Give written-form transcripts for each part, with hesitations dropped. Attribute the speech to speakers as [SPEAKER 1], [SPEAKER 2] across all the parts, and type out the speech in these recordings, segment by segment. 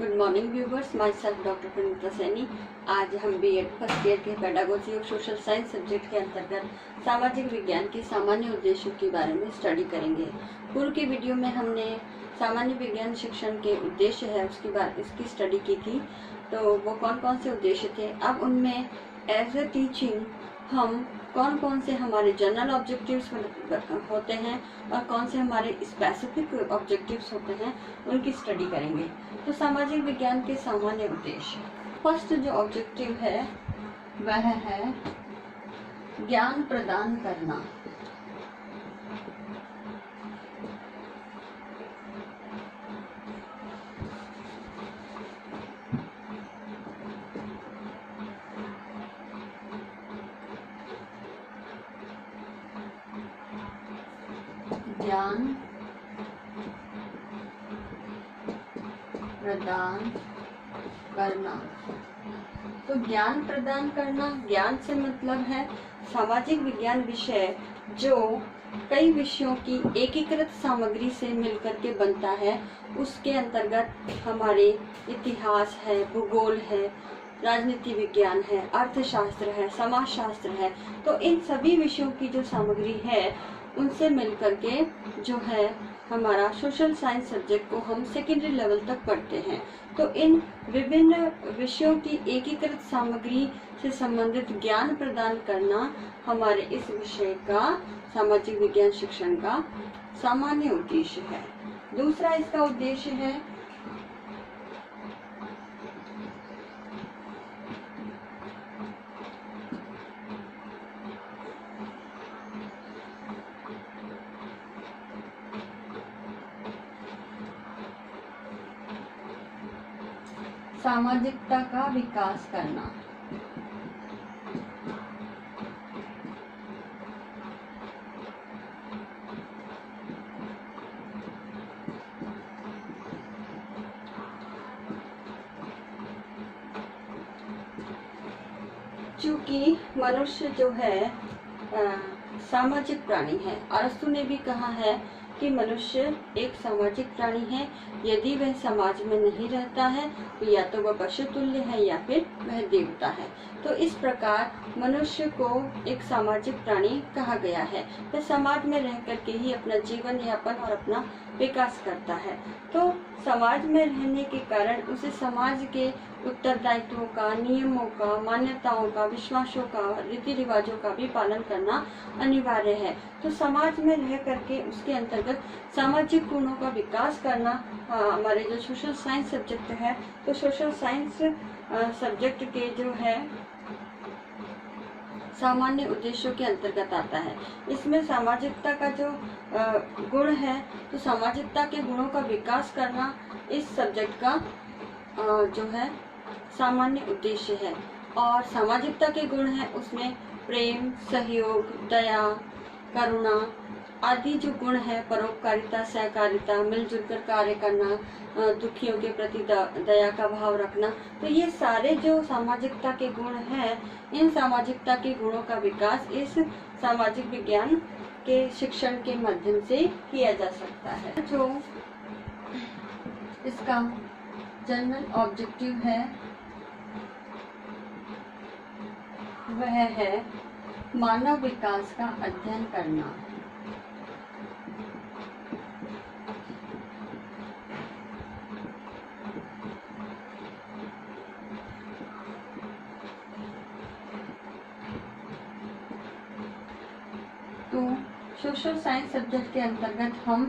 [SPEAKER 1] Good morning viewers, my self doctor Praneeta Saini. आज हम B Ed first year के पेडागोजी और सोशल साइंस सब्जेक्ट के अंतर्गत सामाजिक विज्ञान के सामान्य उद्देश्यों के बारे में स्टडी करेंगे। पूर्व की वीडियो में हमने सामान्य विज्ञान शिक्षण के उद्देश्य है इसकी स्टडी की थी। तो वो कौन कौन से उद्देश्य थे, अब उनमें एज ए टीचिंग हम कौन कौन से हमारे जनरल ऑब्जेक्टिव्स होते हैं और कौन से हमारे स्पेसिफिक ऑब्जेक्टिव्स होते हैं, उनकी स्टडी करेंगे। तो सामाजिक विज्ञान के सामान्य उद्देश्य, फर्स्ट जो ऑब्जेक्टिव है वह है ज्ञान प्रदान करना। ज्ञान प्रदान करना। तो ज्ञान प्रदान करना, ज्ञान से मतलब है सामाजिक विज्ञान विषय जो कई विषयों की एकीकृत सामग्री से मिलकर के बनता है। उसके अंतर्गत हमारे इतिहास है, भूगोल है, राजनीति विज्ञान है, अर्थशास्त्र है, समाजशास्त्र है। तो इन सभी विषयों की जो सामग्री है उनसे मिलकर के जो है हमारा सोशल साइंस सब्जेक्ट को हम सेकेंडरी लेवल तक पढ़ते हैं। तो इन विभिन्न विषयों की एकीकृत सामग्री से संबंधित ज्ञान प्रदान करना हमारे इस विषय का सामाजिक विज्ञान शिक्षण का सामान्य उद्देश्य है। दूसरा इसका उद्देश्य है सामाजिकता का विकास करना। चूंकि मनुष्य जो है सामाजिक प्राणी है, अरस्तु ने भी कहा है कि मनुष्य एक सामाजिक प्राणी है। यदि वह समाज में नहीं रहता है तो या तो वह पशु तुल्य है या फिर वह देवता है। तो इस प्रकार मनुष्य को एक सामाजिक प्राणी कहा गया है। वह समाज में रह करके ही अपना जीवन यापन और अपना विकास करता है। तो समाज में रहने के कारण उसे समाज के उत्तरदायित्वों का, नियमों का, मान्यताओं का, विश्वासों का, रीति रिवाजों का भी पालन करना अनिवार्य है। तो समाज में रह करके उसके अंतर्गत सामाजिक गुणों का विकास करना हमारे जो सोशल साइंस सब्जेक्ट है, तो सोशल साइंस सब्जेक्ट के जो है सामान्य उद्देश्यों के अंतर्गत आता है। इसमें सामाजिकता का जो गुण है, तो सामाजिकता के गुणों का विकास करना इस सब्जेक्ट का जो है सामान्य उद्देश्य है। और सामाजिकता के गुण है उसमें प्रेम, सहयोग, दया, करुणा आदि जो गुण है, परोपकारिता, सहकारिता, मिलजुल कर कार्य करना, दुखियों के प्रति दया का भाव रखना। तो ये सारे जो सामाजिकता के गुण हैं, इन सामाजिकता के गुणों का विकास इस सामाजिक विज्ञान के शिक्षण के माध्यम से किया जा सकता है। जो इसका जनरल ऑब्जेक्टिव है वह है मानव विकास का अध्ययन करना। तो सोशल साइंस सब्जेक्ट के अंतर्गत हम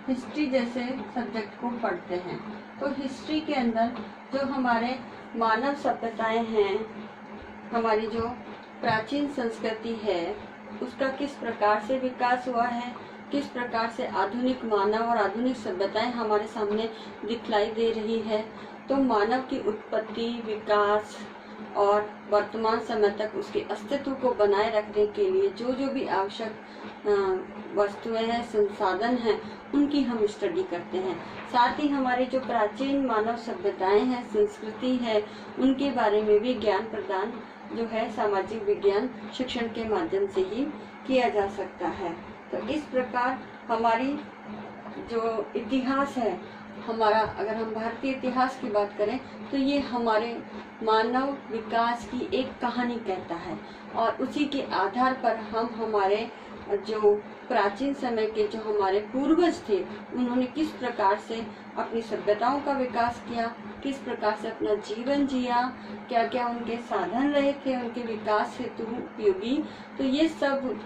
[SPEAKER 1] हिस्ट्री जैसे सब्जेक्ट को पढ़ते हैं। तो हिस्ट्री के अंदर जो हमारे मानव सभ्यताएं हैं, हमारी जो प्राचीन संस्कृति है, उसका किस प्रकार से विकास हुआ है, किस प्रकार से आधुनिक मानव और आधुनिक सभ्यताएं हमारे सामने दिखलाई दे रही है। तो मानव की उत्पत्ति, विकास और वर्तमान समय तक उसके अस्तित्व को बनाए रखने के लिए जो जो भी आवश्यक वस्तुएं हैं, संसाधन हैं, उनकी हम स्टडी करते हैं। साथ ही हमारी जो प्राचीन मानव सभ्यताएं हैं, संस्कृति है, उनके बारे में भी ज्ञान प्रदान जो है सामाजिक विज्ञान शिक्षण के माध्यम से ही किया जा सकता है। तो इस प्रकार हमारी जो इतिहास है हमारा, अगर हम भारतीय इतिहास की बात करें तो ये हमारे मानव विकास की एक कहानी कहता है, और उसी के आधार पर हम हमारे जो प्राचीन समय के जो हमारे पूर्वज थे उन्होंने किस प्रकार से अपनी सभ्यताओं का विकास किया, किस प्रकार से अपना जीवन जिया, क्या क्या उनके साधन रहे थे उनके विकास हेतु उपयोगी। तो ये सब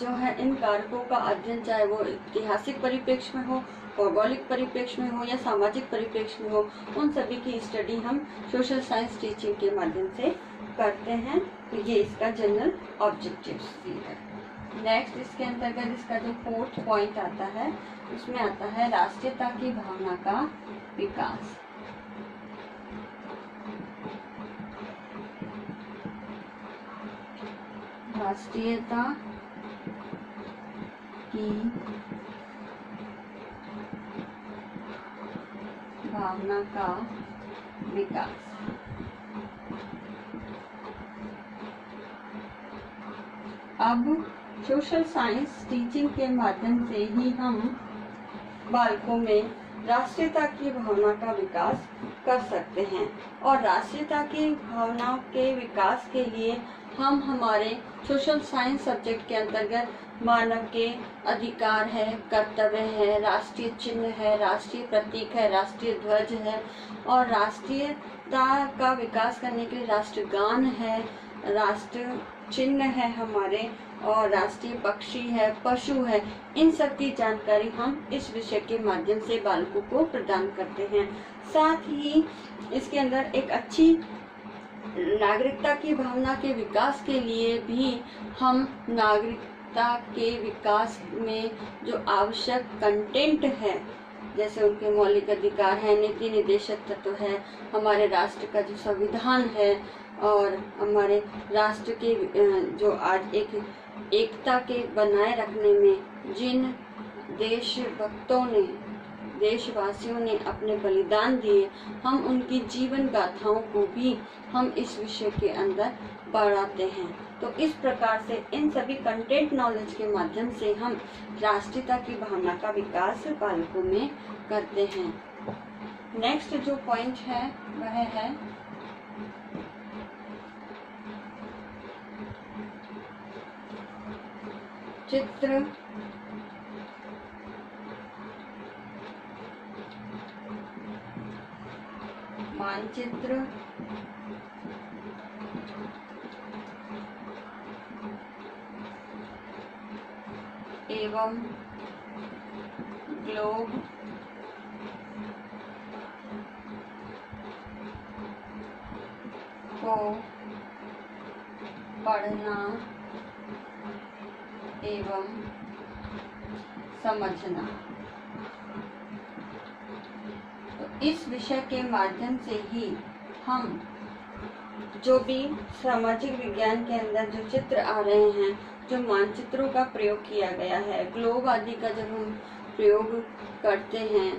[SPEAKER 1] जो है इन कारकों का अध्ययन, चाहे वो ऐतिहासिक परिप्रेक्ष्य में हो, भौगोलिक परिप्रेक्ष्य में हो या सामाजिक परिप्रेक्ष्य में हो, उन सभी की स्टडी हम सोशल साइंस टीचिंग के माध्यम से करते हैं। तो ये इसका जनरल ऑब्जेक्टिव्स है। नेक्स्ट इसके अंतर्गत इसका जो 4th पॉइंट आता है उसमें आता है राष्ट्रीयता की भावना का विकास। राष्ट्रीयता की भावना का विकास। अब सोशल साइंस टीचिंग के माध्यम से ही हम बालकों में राष्ट्रीयता की भावना का विकास कर सकते हैं, और राष्ट्रीयता की भावना के विकास के लिए हम हमारे सोशल साइंस सब्जेक्ट के अंतर्गत मानव के अधिकार है, कर्तव्य है, राष्ट्रीय चिन्ह है, राष्ट्रीय प्रतीक है, राष्ट्रीय ध्वज है, और राष्ट्रीयता का विकास करने के लिए राष्ट्रगान है, राष्ट्र चिन्ह है हमारे, और राष्ट्रीय पक्षी है, पशु है, इन सब की जानकारी हम इस विषय के माध्यम से बालकों को प्रदान करते हैं। साथ ही इसके अंदर एक अच्छी नागरिकता की भावना के विकास के लिए भी हम नागरिकता के विकास में जो आवश्यक कंटेंट है, जैसे उनके मौलिक अधिकार है, नीति निर्देशक तत्व है, हमारे राष्ट्र का जो संविधान है, और हमारे राष्ट्र के जो आज एकता के बनाए रखने में जिन देशभक्तों ने, देशवासियों ने अपने बलिदान दिए, हम उनकी जीवन गाथाओं को भी हम इस विषय के अंदर बढ़ाते हैं। तो इस प्रकार से इन सभी कंटेंट नॉलेज के माध्यम से हम राष्ट्रीयता की भावना का विकास बालकों में करते हैं। नेक्स्ट जो पॉइंट है वह है चित्र मानचित्र एवं ग्लोब को पढ़ना एवं समझना। तो इस विषय के माध्यम से ही हम जो भी सामाजिक विज्ञान के अंदर जो चित्र आ रहे हैं, जो मानचित्रों का प्रयोग किया गया है, ग्लोब आदि का जब हम प्रयोग करते हैं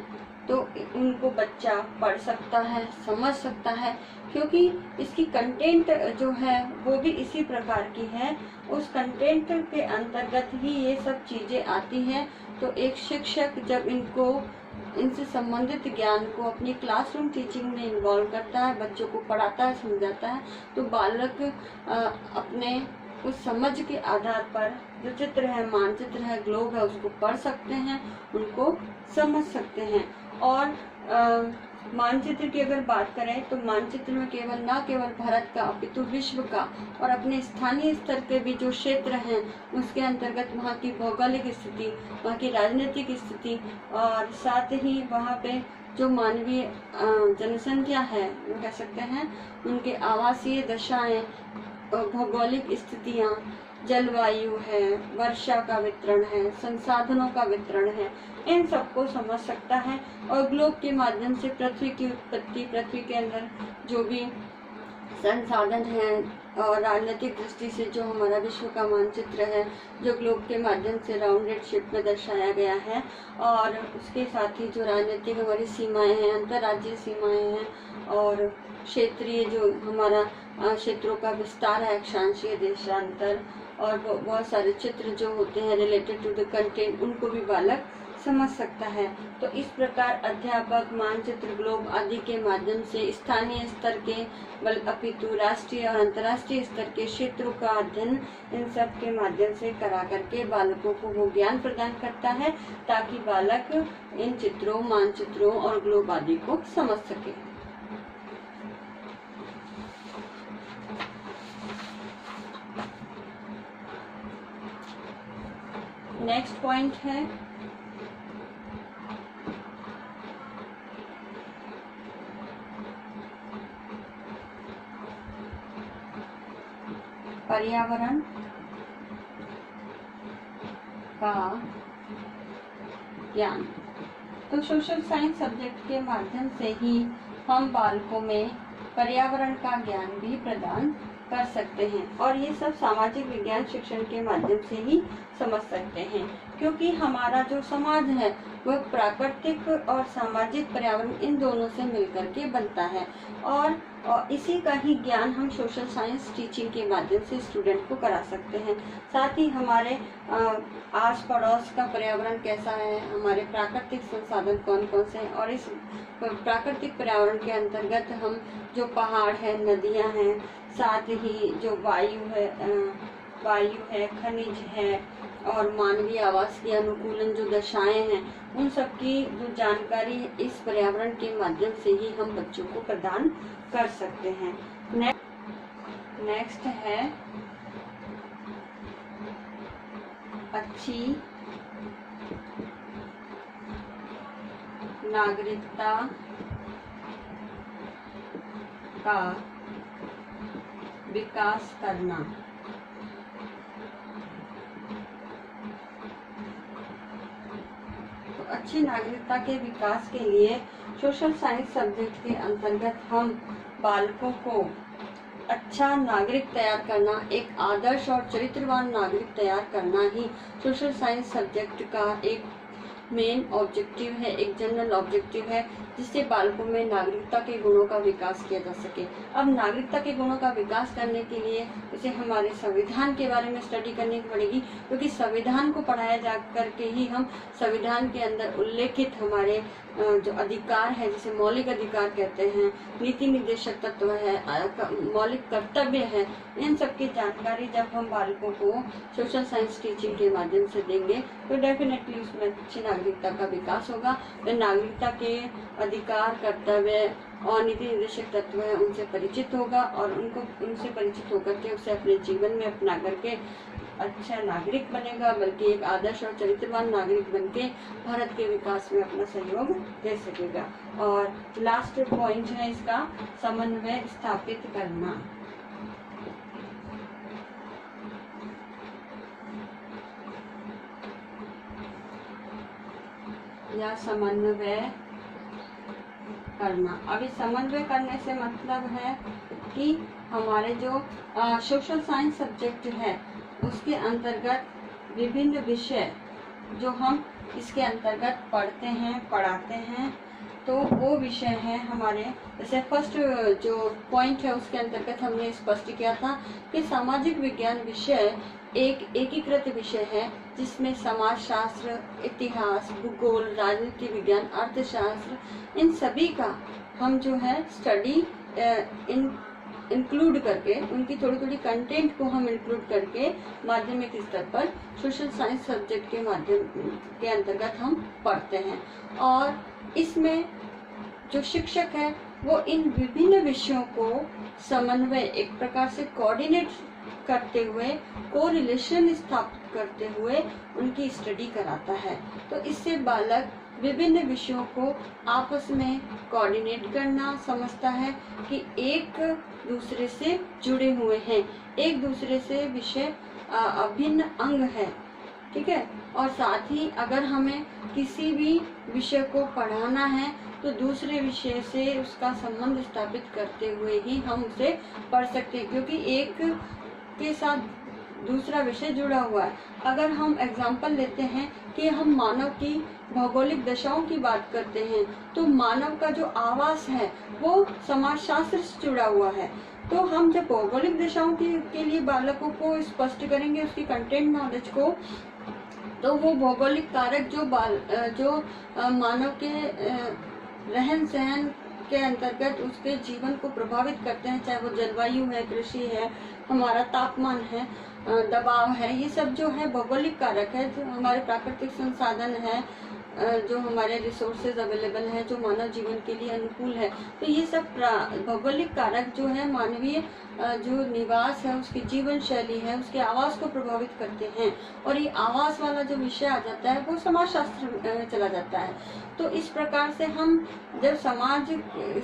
[SPEAKER 1] तो उनको बच्चा पढ़ सकता है, समझ सकता है, क्योंकि इसकी कंटेंट जो है वो भी इसी प्रकार की है। उस कंटेंट के अंतर्गत ही ये सब चीज़ें आती हैं। तो एक शिक्षक जब इनसे संबंधित ज्ञान को अपनी क्लासरूम टीचिंग में इन्वॉल्व करता है, बच्चों को पढ़ाता है, समझाता है, तो बालक अपने उस समझ के आधार पर जो चित्र है, मानचित्र है, ग्लोब है, उसको पढ़ सकते हैं, उनको समझ सकते हैं। और मानचित्र की अगर बात करें तो मानचित्र में न केवल भारत का अपितु विश्व का और अपने स्थानीय स्तर के भी जो क्षेत्र हैं उसके अंतर्गत वहाँ की भौगोलिक स्थिति, वहाँ की राजनीतिक स्थिति, और साथ ही वहाँ पे जो मानवीय जनसंख्या है, वो कह सकते हैं उनके आवासीय दशाएं, भौगोलिक स्थितियाँ, जलवायु है, वर्षा का वितरण है, संसाधनों का वितरण है, इन सबको समझ सकता है। और ग्लोब के माध्यम से पृथ्वी की उत्पत्ति, पृथ्वी के अंदर जो भी संसाधन हैं और राजनीतिक दृष्टि से जो हमारा विश्व का मानचित्र है, जो ग्लोब के माध्यम से राउंडेड शेप में दर्शाया गया है, और उसके साथ ही जो राजनीतिक हमारी सीमाएं हैं, अंतर्राज्यीय सीमाएं हैं, और क्षेत्रीय जो हमारा क्षेत्रों का विस्तार है, अक्षांशीय, देशांतर, और बहुत सारे चित्र जो होते हैं रिलेटेड टू द कंटेंट, उनको भी बालक समझ सकता है। तो इस प्रकार अध्यापक मानचित्र, ग्लोब आदि के माध्यम से स्थानीय स्तर के बल अपितु राष्ट्रीय और अंतर्राष्ट्रीय स्तर के क्षेत्रों का अध्ययन इन सब के माध्यम से करा करके बालकों को वो ज्ञान प्रदान करता है, ताकि बालक इन चित्रों, मानचित्रों और ग्लोब आदि को समझ सके। नेक्स्ट पॉइंट है पर्यावरण का ज्ञान। तो सोशल साइंस सब्जेक्ट के माध्यम से ही हम बालकों में पर्यावरण का ज्ञान भी प्रदान कर सकते हैं, और ये सब सामाजिक विज्ञान शिक्षण के माध्यम से ही समझ सकते हैं, क्योंकि हमारा जो समाज है वह प्राकृतिक और सामाजिक पर्यावरण इन दोनों से मिलकर के बनता है, और इसी का ही ज्ञान हम सोशल साइंस टीचिंग के माध्यम से स्टूडेंट को करा सकते हैं। साथ ही हमारे आस पड़ोस का पर्यावरण कैसा है, हमारे प्राकृतिक संसाधन कौन कौन से हैं, और इस प्राकृतिक पर्यावरण के अंतर्गत हम जो पहाड़ है, नदियां हैं, साथ ही जो वायु है, खनिज है, और मानवीय आवास की अनुकूलन जो दशाएं हैं, उन सब की जो जानकारी इस पर्यावरण के माध्यम से ही हम बच्चों को प्रदान कर सकते हैं। नेक्स्ट है अच्छी नागरिकता का विकास करना। तो अच्छी नागरिकता के विकास के लिए सोशल साइंस सब्जेक्ट के अंतर्गत हम बालकों को अच्छा नागरिक तैयार करना, एक आदर्श और चरित्रवान नागरिक तैयार करना ही सोशल साइंस सब्जेक्ट का एक मेन ऑब्जेक्टिव है, एक जनरल ऑब्जेक्टिव है, जिससे बालकों में नागरिकता के गुणों का विकास किया जा सके। अब नागरिकता के गुणों का विकास करने के लिए उसे हमारे संविधान के बारे में स्टडी करनी पड़ेगी, क्योंकि संविधान को पढ़ाया जा करके ही हम संविधान के अंदर उल्लेखित हमारे जो अधिकार है, जिसे मौलिक अधिकार कहते हैं, नीति निर्देशक तत्व है, मौलिक कर्तव्य है, इन सब की जानकारी जब हम बालकों को सोशल साइंस टीचिंग के माध्यम से देंगे तो डेफिनेटली उसमें अच्छी नागरिकता का विकास होगा। तो नागरिकता के अधिकार, कर्तव्य और नीति निर्देशक तत्व है, उनसे परिचित होगा, और उनसे परिचित होकर के उसे अपने जीवन में अपना करके अच्छा नागरिक बनेगा, बल्कि एक आदर्श और चरित्रवान नागरिक बनके भारत के विकास में अपना सहयोग दे सकेगा। और लास्ट पॉइंट है इसका समन्वय स्थापित करना। या समन्वय करना। अभी समन्वय करने से मतलब है कि हमारे जो सोशल साइंस सब्जेक्ट है उसके अंतर्गत विभिन्न विषय जो हम इसके अंतर्गत पढ़ते हैं, पढ़ाते हैं, तो वो विषय है हमारे, जैसे फर्स्ट जो पॉइंट है उसके अंतर्गत हमने स्पष्ट किया था कि सामाजिक विज्ञान विषय एक एकीकृत विषय है, जिसमें समाजशास्त्र, इतिहास, भूगोल, राजनीति विज्ञान, अर्थशास्त्र, इन सभी का हम जो है स्टडी इंक्लूड करके, उनकी थोड़ी थोड़ी कंटेंट को हम इंक्लूड करके माध्यमिक स्तर पर सोशल साइंस सब्जेक्ट के माध्यम के अंतर्गत हम पढ़ते हैं। और इसमें जो शिक्षक है वो इन विभिन्न विषयों को समन्वय, एक प्रकार से कोऑर्डिनेट करते हुए, कोरिलेशन स्थापित करते हुए उनकी स्टडी कराता है। तो इससे बालक विभिन्न विषयों को आपस में कोऑर्डिनेट करना समझता है कि एक दूसरे से जुड़े हुए हैं, एक दूसरे से विषय अभिन्न अंग है, ठीक है। और साथ ही अगर हमें किसी भी विषय को पढ़ाना है तो दूसरे विषय से उसका संबंध स्थापित करते हुए ही हम उसे पढ़ सकते हैं, क्योंकि एक के साथ दूसरा विषय जुड़ा हुआ है। अगर हम एग्जाम्पल लेते हैं कि हम मानव की भौगोलिक दशाओं की बात करते हैं, तो मानव का जो आवास है वो समाजशास्त्र से जुड़ा हुआ है। तो हम जब भौगोलिक दशाओं के लिए बालकों को स्पष्ट करेंगे, उसकी कंटेंट नॉलेज को, तो वो भौगोलिक कारक जो मानव के रहन सहन के अंतर्गत उसके जीवन को प्रभावित करते हैं, चाहे वो जलवायु है, कृषि है, हमारा तापमान है, दबाव है, ये सब जो है भौगोलिक कारक है। जो हमारे प्राकृतिक संसाधन है, जो हमारे रिसोर्सेज अवेलेबल हैं, जो मानव जीवन के लिए अनुकूल है, तो ये सब भौगोलिक कारक जो है मानवीय जो निवास है, उसकी जीवन शैली है, उसके आवास को प्रभावित करते हैं। और ये आवास वाला जो विषय आ जाता है वो समाजशास्त्र में चला जाता है। तो इस प्रकार से हम जब समाज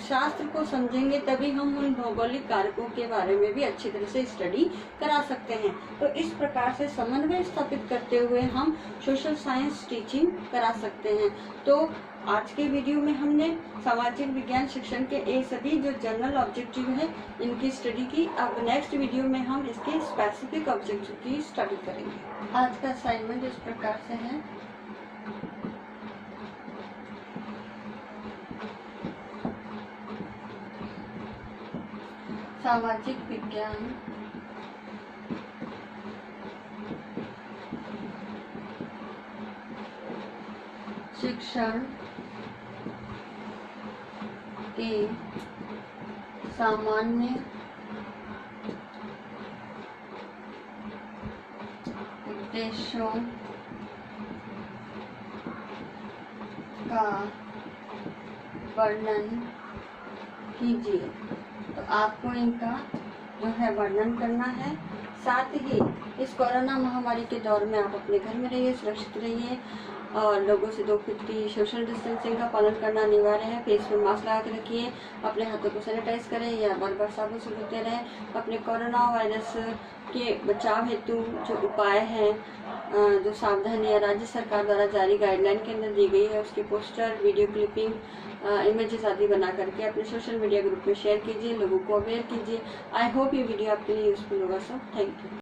[SPEAKER 1] शास्त्र को समझेंगे तभी हम उन भौगोलिक कारकों के बारे में भी अच्छी तरह से स्टडी करा सकते हैं। तो इस प्रकार से समन्वय स्थापित करते हुए हम सोशल साइंस टीचिंग करा सकते हैं। तो आज के वीडियो में हमने सामाजिक विज्ञान शिक्षण के ये सभी जो जनरल ऑब्जेक्टिव है इनकी स्टडी की। अब नेक्स्ट वीडियो में हम इसके स्पेसिफिक ऑब्जेक्टिव की स्टडी करेंगे। आज का असाइनमेंट इस प्रकार से है। सामाजिक विज्ञान शिक्षण के सामान्य उद्देश्यों का वर्णन कीजिए। तो आपको इनका जो है वर्णन करना है। साथ ही इस कोरोना महामारी के दौर में आप अपने घर में रहिए, सुरक्षित रहिए और लोगों से 2 फीट की सोशल डिस्टेंसिंग का पालन करना अनिवार्य है। फेस पे मास्क लगा के रखिए, अपने हाथों को सैनिटाइज करें या बार-बार साबुन से धोते रहें। अपने कोरोना वायरस के बचाव हेतु जो उपाय हैं, जो सावधानियां राज्य सरकार द्वारा जारी गाइडलाइन के अंदर दी गई है, उसके पोस्टर, वीडियो क्लिपिंग, इमेजेस आदि बना करके अपने सोशल मीडिया ग्रुप में शेयर कीजिए, लोगों को अवेयर कीजिए। आई होप ये वीडियो आपके लिए यूजफुल होगा। So thank you.